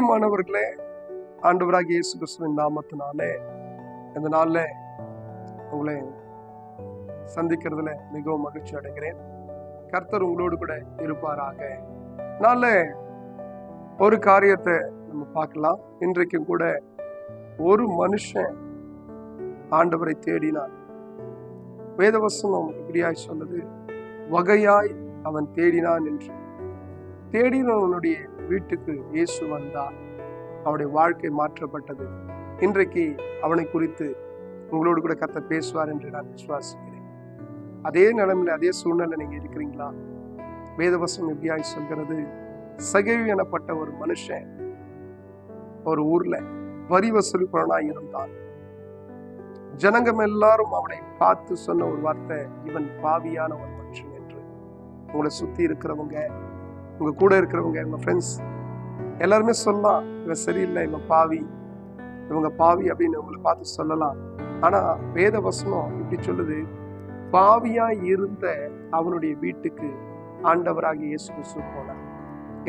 பிரியமானவர்களே, ஆண்டவராகிய இயேசு கிறிஸ்துவின் நாமத்தினாலே இந்த நாள்ல உங்களை சந்திக்கிறதுல மிகவும் மகிழ்ச்சி அடைகிறேன். கர்த்தர் உங்களோடு கூட இருப்பாராக. நாள்ல ஒரு காரியத்தை நம்ம பார்க்கலாம். இன்றைக்கும் கூட ஒரு மனுஷன் ஆண்டவரை தேடினான். வேதவசனம் இப்படியாய் சொல்லுது, வகையாய் அவன் தேடினான் என்று. தேடினவனுடைய வீட்டுக்கு இயேசு வந்தார். அவனுடைய வாழ்க்கை மாற்றப்பட்டது. இன்றைக்கு அவனை குறித்து உங்களோடு கூட கர்த்தர் பேசுவார் என்று நான் விசுவாசிக்கிறேன். அதே நிலைமையில அதே சூழ்நிலை நீங்க இருக்கிறீங்களா? வேதவசனம் எப்படியாய் சொல்கிறது, சகேயு எனப்பட்ட ஒரு மனுஷன் ஒரு ஊர்ல வரி வசூலிப்பவனாய் இருந்தான். ஜனங்கள் எல்லாரும் அவனை பார்த்து சொன்ன ஒரு வார்த்தை, இவன் பாவியான ஒரு மனுஷன் என்று. உங்களை சுத்தி இருக்கிறவங்க, உங்க கூட இருக்கிறவங்க, உங்க ஃப்ரெண்ட்ஸ் எல்லாருமே சொல்லலாம், இவன் சரியில்லை, இவன் பாவி, இவங்க பாவி அப்படின்னு உங்களை பார்த்து சொல்லலாம். ஆனா வேத வசனம் இப்படி சொல்லுது, பாவியாய் இருந்த அவனுடைய வீட்டுக்கு ஆண்டவராகிய இயேசு கிறிஸ்து போனார்.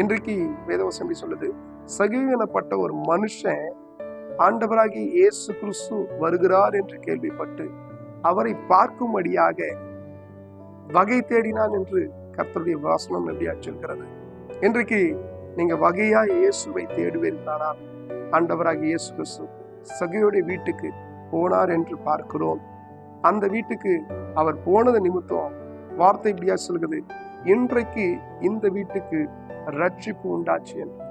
இன்றைக்கு வேதவசனம் இப்படி சொல்லுது, சகேயு எனப்பட்ட ஒரு மனுஷன் ஆண்டவராகிய இயேசு கிறிஸ்து வருகிறார் என்று கேள்விப்பட்டு அவரை பார்க்கும்படியாக வகை தேடினான் என்று கர்த்தருடைய வசனம் எப்படியா சொல்கிறது. இன்றைக்கு நீங்க வகையா இயேசுவை தேடுவீர்களானால் ஆண்டவராகிய இயேசு கிறிஸ்து சகேயுடைய வீட்டுக்கு போனார் என்று பார்க்கிறோம். அந்த வீட்டுக்கு அவர் போனது நிமித்தம் வார்த்தை இப்படியா சொல்கிறது, இன்றைக்கு இந்த வீட்டுக்கு ரட்சிப்பு உண்டாச்சு என்று.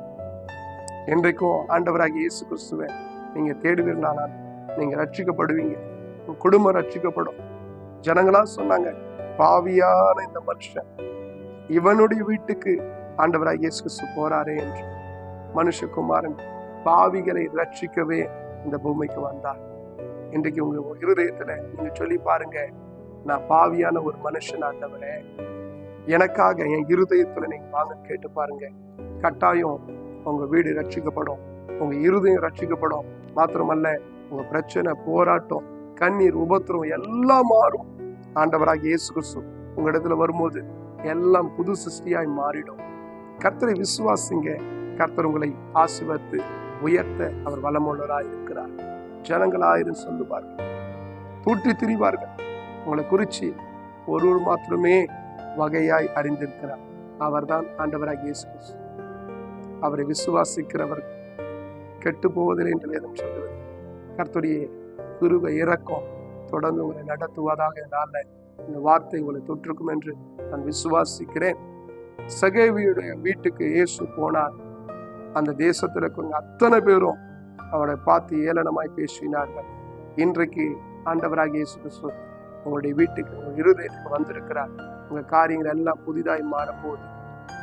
இன்றைக்கும் ஆண்டவராகிய இயேசு கிறிஸ்துவை நீங்க தேடுவீர்களானால் நீங்க ரட்சிக்கப்படுவீங்க. உங்க குடும்பம் ரட்சிக்கப்படும். ஜனங்களா சொன்னாங்க, பாவியான இந்த மனுஷன் இவனுடைய வீட்டுக்கு ஆண்டவராகிய இயேசு கிறிஸ்து போறாரே என்று. மனுஷகுமாரன் பாவிகளை ரட்சிக்கவே இந்த பூமிக்கு வந்தார். இன்றைக்கு உங்க இருதயத்துல நீங்க சொல்லி பாருங்க, நான் பாவியான ஒரு மனுஷன் ஆண்டவரே, எனக்காக என் இருதயத்துல நீங்க வாங்க கேட்டு பாருங்க. கட்டாயம் உங்க வீடு ரட்சிக்கப்படும், உங்க இருதயம் ரட்சிக்கப்படும். மாத்திரமல்ல, உங்க பிரச்சனை, போராட்டம், கண்ணீர், உபத்திரம் எல்லாம் மாறும். ஆண்டவராகிய இயேசு கிறிஸ்து உங்க இடத்துல வரும்போது எல்லாம் புது சிருஷ்டியாய் மாறிடும். கர்த்தரை விசுவாசிங்க. கர்த்தர் உங்களை ஆசீர்வதித்து உயர்த்த அவர் வல்லமுள்ளவராய் இருக்கிறார். ஜனங்களாயிரம் சொல்லுவார்கள், தூற்றி திரிவார்கள். உங்களை குறிச்சு ஒருவர் மாத்திரமே வகையாய் அறிந்திருக்கிறார். அவர்தான் ஆண்டவராகிய இயேசு கிறிஸ்து. அவரை விசுவாசிக்கிறவர் கெட்டு போவதில்லை என்று வேதம் சொல்லுவது. கர்த்தருடைய கிருபை இரக்கம் தொடர்ந்து உங்களை நடத்துவதாக. இந்த வார்த்தை உங்களை தொற்றுக்கும் என்று நான் விசுவாசிக்கிறேன். சகேயுடைய வீட்டுக்கு இயேசு போனார். அந்த தேசத்துல இருக்கிற அத்தனை பேரும் அவரை பார்த்து ஏளனமாய் பேசினார்கள். இன்றைக்கு ஆண்டவராகிய இயேசு கிறிஸ்து உங்களுடைய வீட்டுக்கு, உங்க இருதயத்துக்கு வந்திருக்கிறார். உங்க காரியங்கள் எல்லாம் புதிதாய் மாறப்போகுது.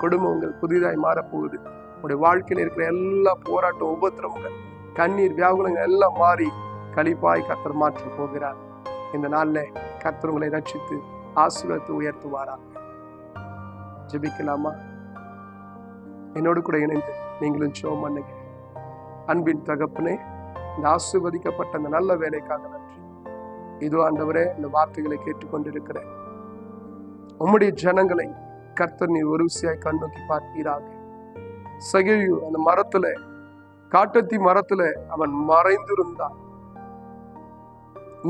குடும்பங்கள் புதிதாய் மாறப்போகுது. உங்களுடைய வாழ்க்கையில் இருக்கிற எல்லா போராட்டம், உபத்திரவங்கள், கண்ணீர், வியாகுலங்கள் எல்லாம் மாறி களிப்பாய் கர்த்தர் மாற்றி போகிறார். இந்த நாள்ல கர்த்தர் உங்களை ரட்சித்து ஆசீர்வதித்து உயர்த்துவாராக. ஜெபிக்கலாமா? என்னோடு கூட இணைந்து நீங்களும் ஜெபம் பண்ணுங்க. அன்பின் தகப்பனே, இந்த ஆசீர்வதிக்கப்பட்ட அந்த நல்ல வேலைக்காக நன்றி. இதோ ஆண்டவரே, இந்த வார்த்தைகளை கேட்டுக்கொண்டிருக்கிறேன் உம்முடைய ஜனங்களை கர்த்தர் நீர் ஒரு விசையாய் கண்ணோக்கி பார்ப்பீராக. சகேயு அந்த மரத்துல, காட்டத்தி மரத்துல அவன் மறைந்திருந்தான்.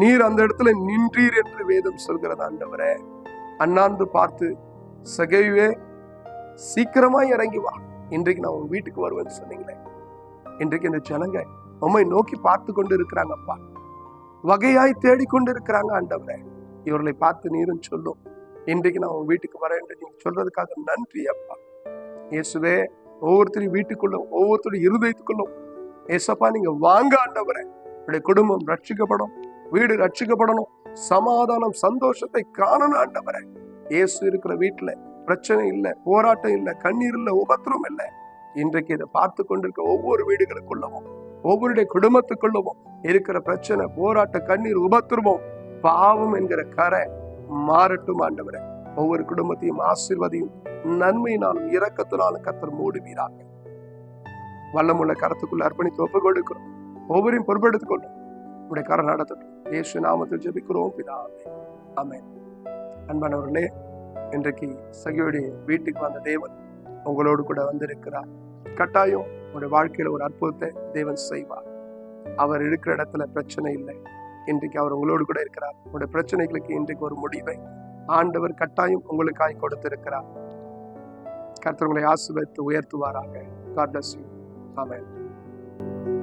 நீர் அந்த இடத்துல நின்றீர் என்று வேதம் சொல்கிறது. ஆண்டவரே, அண்ணாந்து பார்த்து, சகேயுவே சீக்கிரமா இறங்கி வா, இன்றைக்கு நான் உன் வீட்டுக்கு வருவேன்னு சொன்னீங்களே. இன்றைக்கு இந்த ஜனங்க உம்மை நோக்கி பார்த்து கொண்டு இருக்கிறாங்கப்பா, வகையாய் தேடிக்கொண்டு இருக்கிறாங்க. ஆண்டவரே, இவர்களை பார்த்து நீரும் சொல்லும், இன்றைக்கு நான் உன் வீட்டுக்கு வரேன் என்று நீங்க சொல்றதுக்காக நன்றி அப்பா. இயேசுவே, ஒவ்வொருத்தரும் வீட்டுக்குள்ளும், ஒவ்வொருத்தரும் இருதயத்துக்குள்ளும் ஏசப்பா நீங்க வாங்க ஆண்டவரே. உடைய குடும்பம் ரட்சிக்கப்படும், வீடு ரட்சிக்கப்படணும், சமாதானம், சந்தோஷத்தை காணணும் ஆண்டவரே. இயேசு இருக்கிற வீட்டுல பிரச்சனை இல்லை, போராட்டம் இல்லை, கண்ணீர் இல்லை, உபத்திரம் இல்லை. இன்றைக்கு இதை பார்த்து கொண்டிருக்க ஒவ்வொரு வீடுகளுக்குள்ளவும், ஒவ்வொருடைய குடும்பத்துக்குள்ளவும் இருக்கிற பிரச்சனை, போராட்டம், கண்ணீர், உபத்திரமும், பாவம் என்கிற கரை மாறட்டும் ஆண்டவரே. ஒவ்வொரு குடும்பத்தையும் ஆசீர்வதியும், நன்மையினாலும் இரக்கத்தினாலும் கர்த்தர் மூடுவீராக. வல்லமுள்ள கரத்துக்குள்ள அர்ப்பணித்து ஒப்பு கொடுக்கிறோம். ஒவ்வொரையும் பொறுப்பெடுத்துக் கொள்ளும். உடைய கரம் நடத்தட்டும். இயேசு நாமத்தில் ஜெபிக்கிறோம் பிதாவே, ஆமென். அன்பானவர்களே, இன்றைக்கு சகேயுடைய வீட்டுக்கு வந்த தேவன் உங்களோடு கூட வந்திருக்கிறார். கட்டாயம் உங்களுடைய வாழ்க்கையில ஒரு அற்புதத்தை தேவன் செய்வார். அவர் இருக்கிற இடத்துல பிரச்சனை இல்லை. இன்றைக்கு அவர் உங்களோடு கூட இருக்கிறார். உங்களுடைய பிரச்சனைகளுக்கு இன்றைக்கு ஒரு முடிவை ஆண்டவர் கட்டாயம் உங்களுக்காய் கொடுத்திருக்கிறார். கர்த்தர் உங்களை ஆசீர்வதித்து உயர்த்துவாராக. God bless you. Amen.